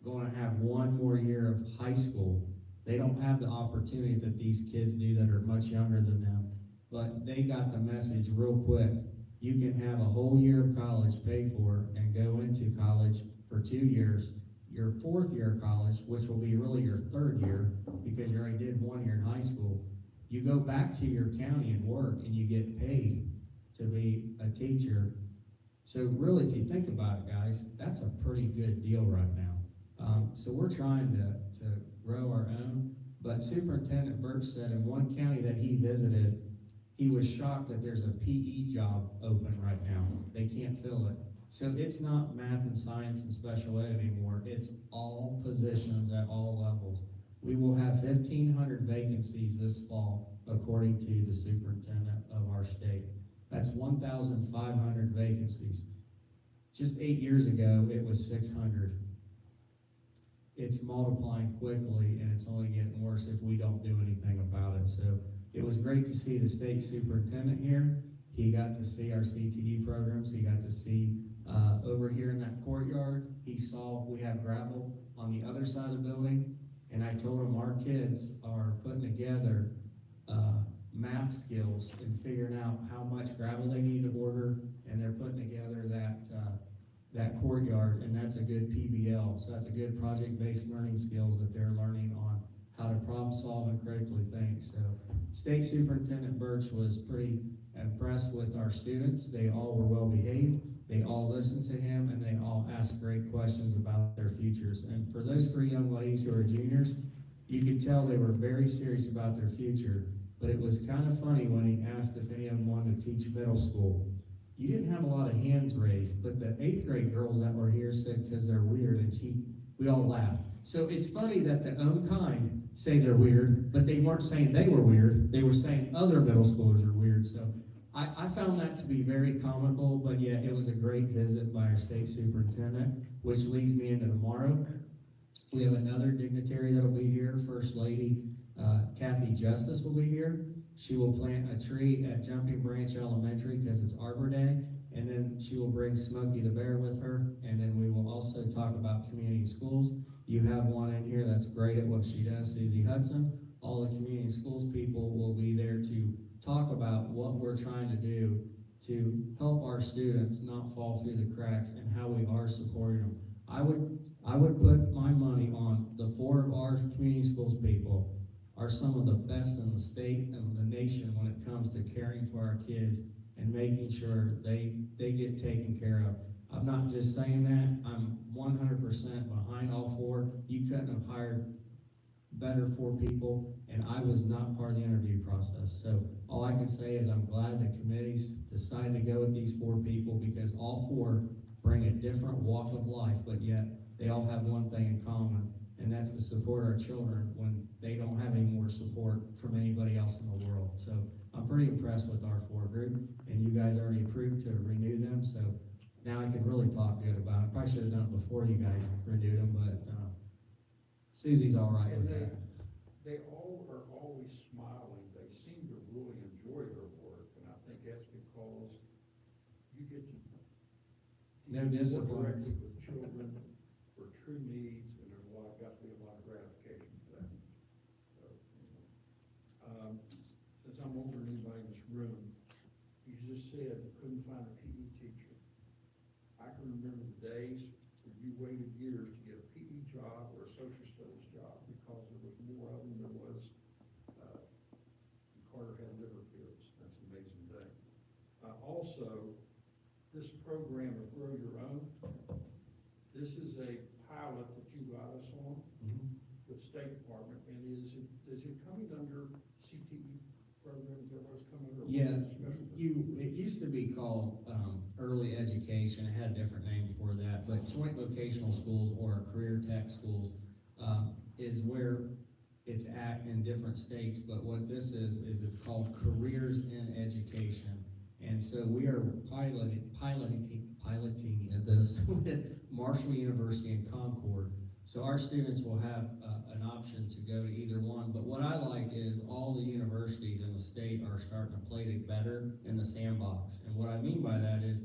going to have one more year of high school. They don't have the opportunity that these kids do that are much younger than them. But they got the message real quick. You can have a whole year of college paid for and go into college for 2 years. Your 4th year of college, which will be really your 3rd year because you already did 1 year in high school, you go back to your county and work and you get paid to be a teacher. So really, if you think about it, guys, that's a pretty good deal right now. So we're trying to grow our own, but Superintendent Birch said in one county that he visited, he was shocked that there's a PE job open right now. They can't fill it. So it's not math and science and special ed anymore. It's all positions at all levels. We will have 1,500 vacancies this fall, according to the superintendent of our state. That's 1,500 vacancies. Just 8 years ago, it was 600. It's multiplying quickly, and it's only getting worse if we don't do anything about it. So it was great to see the state superintendent here. He got to see our CTE programs. He got to see over here in that courtyard. He saw we have gravel on the other side of the building, and I told him our kids are putting together math skills and figuring out how much gravel they need to order, and they're putting together that courtyard, and that's a good PBL. So that's a good project-based learning skills that they're learning on how to problem solve and critically think. So State Superintendent Birch was pretty impressed with our students. They all were well behaved. They all listened to him, and they all asked great questions about their futures. And for those 3 young ladies who are juniors, you could tell they were very serious about their future. But it was kind of funny when he asked if any of them wanted to teach middle school. You didn't have a lot of hands raised, but the 8th grade girls that were here said because they're weird, and we all laughed. So it's funny that the own kind say they're weird, but they weren't saying they were weird. They were saying other middle schoolers are weird. So I found that to be very comical, but yeah, it was a great visit by our state superintendent, which leads me into tomorrow. We have another dignitary that'll be here, First Lady Kathy Justice will be here. She will plant a tree at Jumping Branch Elementary because it's Arbor Day, and then she will bring Smokey the Bear with her, and then we will also talk about community schools. You have one in here that's great at what she does, Susie Hudson. All the community schools people will be there to talk about what we're trying to do to help our students not fall through the cracks and how we are supporting them. I would put my money on the 4 of our community schools people are some of the best in the state and the nation when it comes to caring for our kids and making sure they get taken care of. I'm not just saying that, I'm 100% behind all 4. You couldn't have hired better 4 people, and I was not part of the interview process. So all I can say is I'm glad the committees decided to go with these 4 people because all 4 bring a different walk of life, but yet they all have one thing in common, and that's to support our children when they don't have any more support from anybody else in the world. So I'm pretty impressed with our 4 group, and you guys already approved to renew them, so now I can really talk good about it. Probably should have done it before you guys renewed them, but Susie's all right with that. They all are always smiling. They seem to really enjoy their work, and I think that's because you get to No work discipline. directly with children for true needs, and there's got to be a lot of gratification for that. So, since I'm older than anybody in this room, you just said you couldn't find a PE teacher. I can remember the days when you waited years to get a PE job or a social studies job because there was more of them than there was, Carter had liver pills. That's an amazing thing. Also, this program of Grow Your Own, this is a pilot that you got us on with State Department, and is it coming under CTE program? Is that what it's coming under? Yeah, it used to be called, early education, it had a different name before that, but joint vocational schools or career tech schools, is where it's at in different states, but what this is it's called Careers in Education. And so we are piloting this with Marshall University in Concord. So our students will have an option to go to either one, but what I like is all the universities in the state are starting to play it better in the sandbox. And what I mean by that is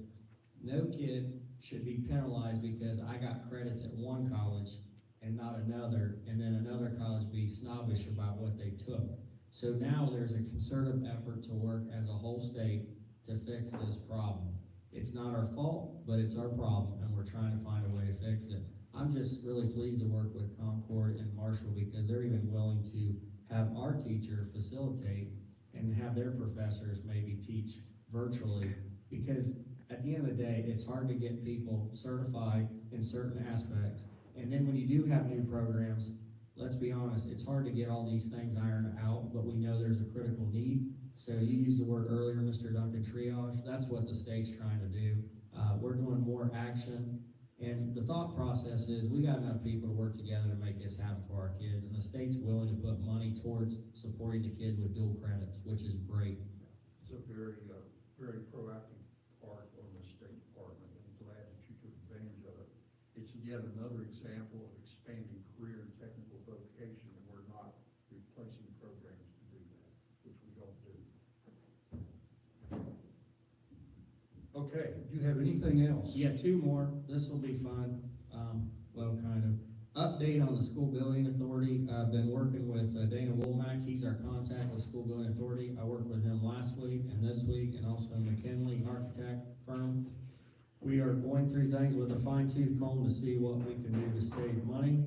no kid should be penalized because I got credits at one college and not another, and then another college be snobbish about what they took. So now there's a concerted effort to work as a whole state to fix this problem. It's not our fault, but it's our problem, and we're trying to find a way to fix it. I'm just really pleased to work with Concord and Marshall because they're even willing to have our teacher facilitate and have their professors maybe teach virtually, because at the end of the day, it's hard to get people certified in certain aspects. And then when you do have new programs, let's be honest, it's hard to get all these things ironed out, but we know there's a critical need. So you used the word earlier, Mr. Duncan, triage. That's what the state's trying to do. We're doing more action. And the thought process is we got enough people to work together to make this happen for our kids. And the state's willing to put money towards supporting the kids with dual credits, which is great. It's a very, very proactive part of the State Department, and I'm glad that you took advantage of it. It's yet another example of expanding career and technical vocation, and we're not replacing programs to do that, which we don't do. Okay, do you have anything else? Yeah, 2 more. This will be fun. Well, kind of. Update on the School Building Authority. I've been working with Dana Woolmack. He's our contact with School Building Authority. I worked with him last week and this week, and also McKinley Architect Firm. We are going through things with a fine-tooth comb to see what we can do to save money.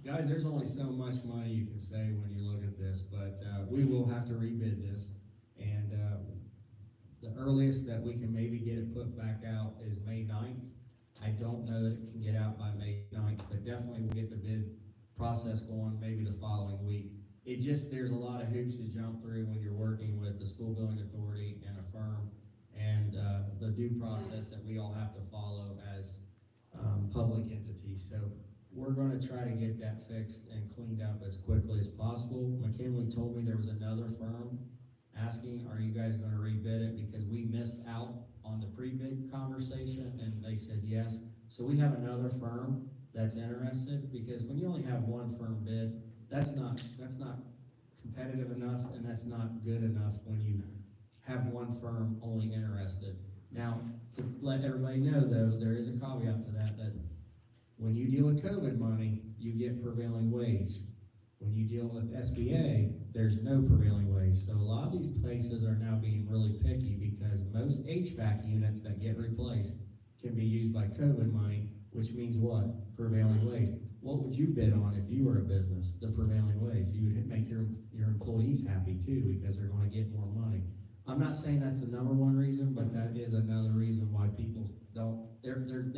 Guys, there's only so much money you can save when you look at this, but we will have to rebid this. And the earliest that we can maybe get it put back out is May 9th. I don't know that it can get out by May 9th, but definitely we'll get the bid process going maybe the following week. There's a lot of hoops to jump through when you're working with the School Building Authority and a firm, and the due process that we all have to follow as public entities. So we're gonna try to get that fixed and cleaned up as quickly as possible. McKinley told me there was another firm asking, are you guys gonna rebid it? Because we missed out on the pre-bid conversation, and they said yes. So we have another firm that's interested, because when you only have one firm bid, that's not competitive enough, and that's not good enough when you have one firm only interested. Now, to let everybody know though, there is a caveat to that, that when you deal with COVID money, you get prevailing wage. When you deal with SBA, there's no prevailing wage. So a lot of these places are now being really picky because most HVAC units that get replaced can be used by COVID money, which means what? Prevailing wage. What would you bid on if you were a business? The prevailing wage. You would make your employees happy too because they're gonna get more money. I'm not saying that's the number one reason, but that is another reason why people don't, they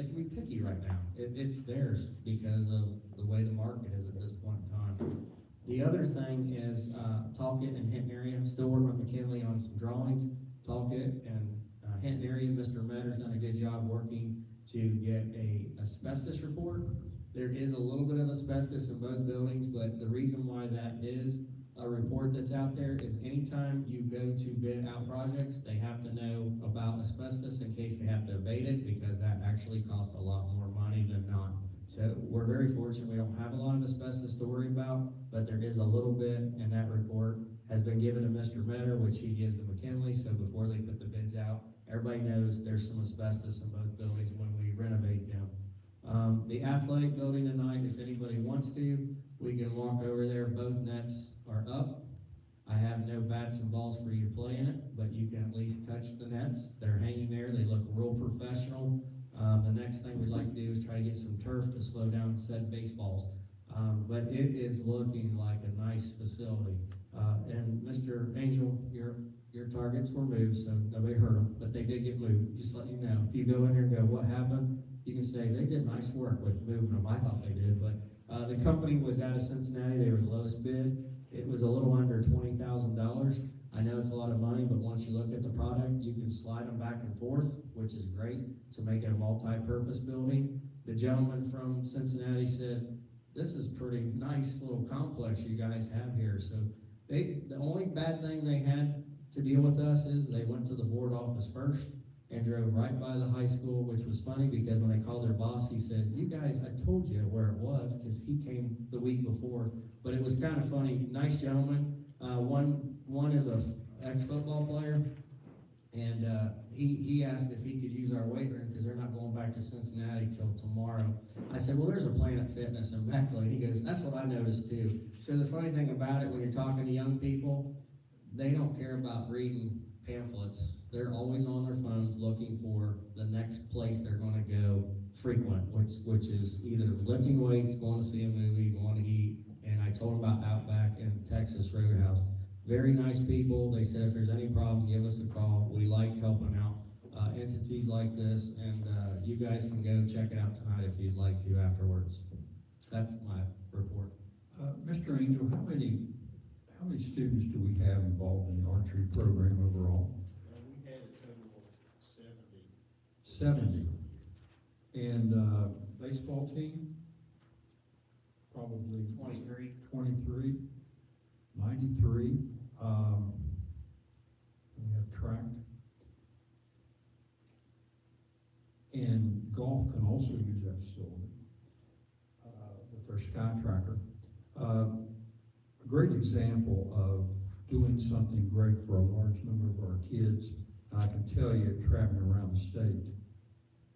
can be picky right now. It's theirs because of the way the market is at this point in time. The other thing is, Talcott and Hinton area, I'm still working with McKinley on some drawings. Talcott and, Hinton area, Mr. Metter's done a good job working to get a asbestos report. There is a little bit of asbestos in both buildings, but the reason why that is a report that's out there is anytime you go to bid out projects, they have to know about asbestos in case they have to abate it, because that actually costs a lot more money than not. So we're very fortunate, we don't have a lot of asbestos to worry about, but there is a little bit, and that report has been given to Mr. Metter, which he gives to McKinley, so before they put the bids out, everybody knows there's some asbestos in both buildings when we renovate them. The athletic building tonight, if anybody wants to, we can walk over there, both nets are up. I have no bats and balls for you to play in it, but you can at least touch the nets. They're hanging there, they look real professional. The next thing we'd like to do is try to get some turf to slow down said baseballs. But it is looking like a nice facility. And Mr. Angel, your targets were moved, so nobody heard them, but they did get moved, just let you know. If you go in there and go, what happened? You can say, they did nice work with moving them, I thought they did, but the company was out of Cincinnati, they were the lowest bid. It was a little under $20,000. I know it's a lot of money, but once you look at the product, you can slide them back and forth, which is great to make it a multi-purpose building. The gentleman from Cincinnati said, this is pretty nice little complex you guys have here. So the only bad thing they had to deal with us is they went to the board office first and drove right by the high school, which was funny because when they called their boss, he said, you guys, I told you where it was, because he came the week before. But it was kind of funny. Nice gentleman. One is a ex-football player, and he asked if he could use our weight room because they're not going back to Cincinnati till tomorrow. I said, well, there's a Planet Fitness in Beckley. He goes, that's what I noticed too. So the funny thing about it, when you're talking to young people, they don't care about reading pamphlets. They're always on their phones looking for the next place they're going to go frequent, which is either lifting weights, going to see a movie, going to eat. And I told them about Outback and Texas Roadhouse. Very nice people. They said if there's any problems, give us a call. We like helping out entities like this, and you guys can go check it out tonight if you'd like to afterwards. That's my report. Mr. Angel, how many students do we have involved in the archery program overall? We had a total of 70. 70. And baseball team? Probably 23. 23, 93. We have track. And golf can also use that facility with their Sky Tracker. A great example of doing something great for a large number of our kids. I can tell you, traveling around the state,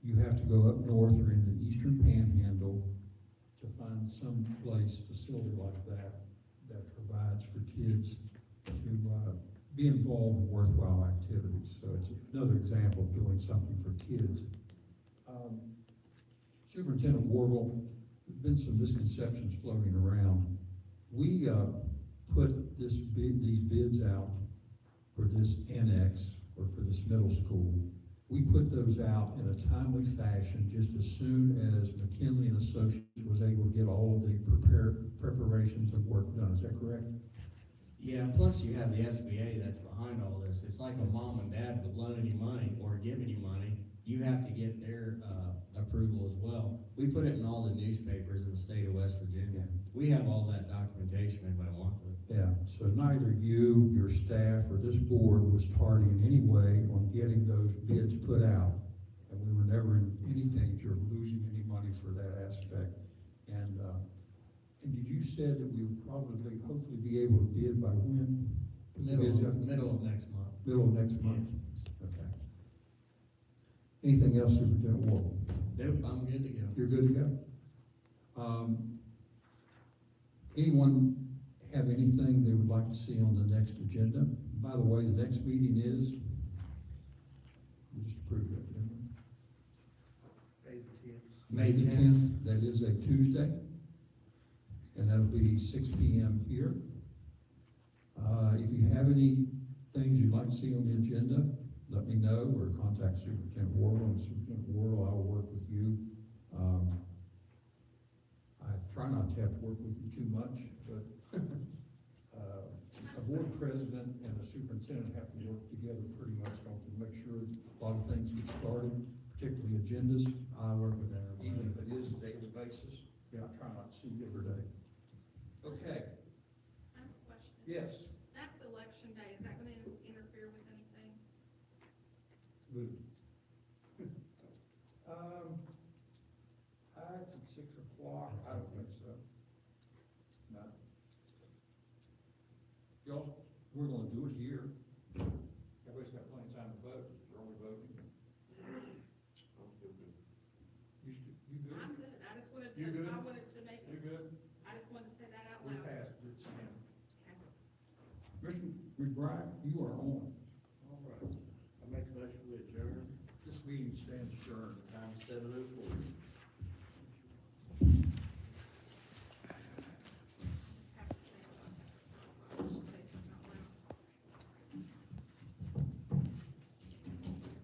you have to go up north or in the eastern panhandle to find some place, facility like that, that provides for kids to be involved in worthwhile activities. So it's another example of doing something for kids. Superintendent Warville, there's been some misconceptions floating around. We put these bids out for this annex or for this middle school. We put those out in a timely fashion just as soon as McKinley and Associates was able to get all of the preparations and work done. Is that correct? Yeah, plus you have the SBA that's behind all this. It's like a mom and dad loaning you money or giving you money. You have to get their approval as well. We put it in all the newspapers in the state of West Virginia. We have all that documentation if anybody wants it. Yeah, so neither you, your staff, or this board was tardy in any way on getting those bids put out. And we were never in any danger of losing any money for that aspect. And did you said that we would probably, hopefully be able to bid by when? Middle of next month. Middle of next month? Okay. Anything else, Superintendent Ward? Nope, I'm good to go. You're good to go? Anyone have anything they would like to see on the next agenda? By the way, the next meeting is, we just approved that, didn't we? May May 10th. 10th, that is a Tuesday, and that'll be 6 p.m. here. If you have any things you'd like to see on the agenda, let me know, or contact Superintendent Worrell, and Superintendent Worrell, I will work with you. I try not to have to work with you too much, but, a board president and a superintendent have to work together pretty much, don't they, make sure a lot of things get started, particularly agendas. I work with everybody. Even if it is a daily basis, I try not to see you every day. Okay, I have a question. yes. That's election day, is that gonna interfere with anything? It's at 6 o'clock, I don't think so. No. Y'all, we're gonna do it here. Everybody's got plenty of time to vote, you're only voting. You good? I'm good, I just wanted to, You good? I wanted to make, You good? I just wanted to say that out We loud. passed it, Sam. Okay. Mr. McBride, you are on. All right. I make a motion to adjourn. This meeting stands adjourned. Time 7:04.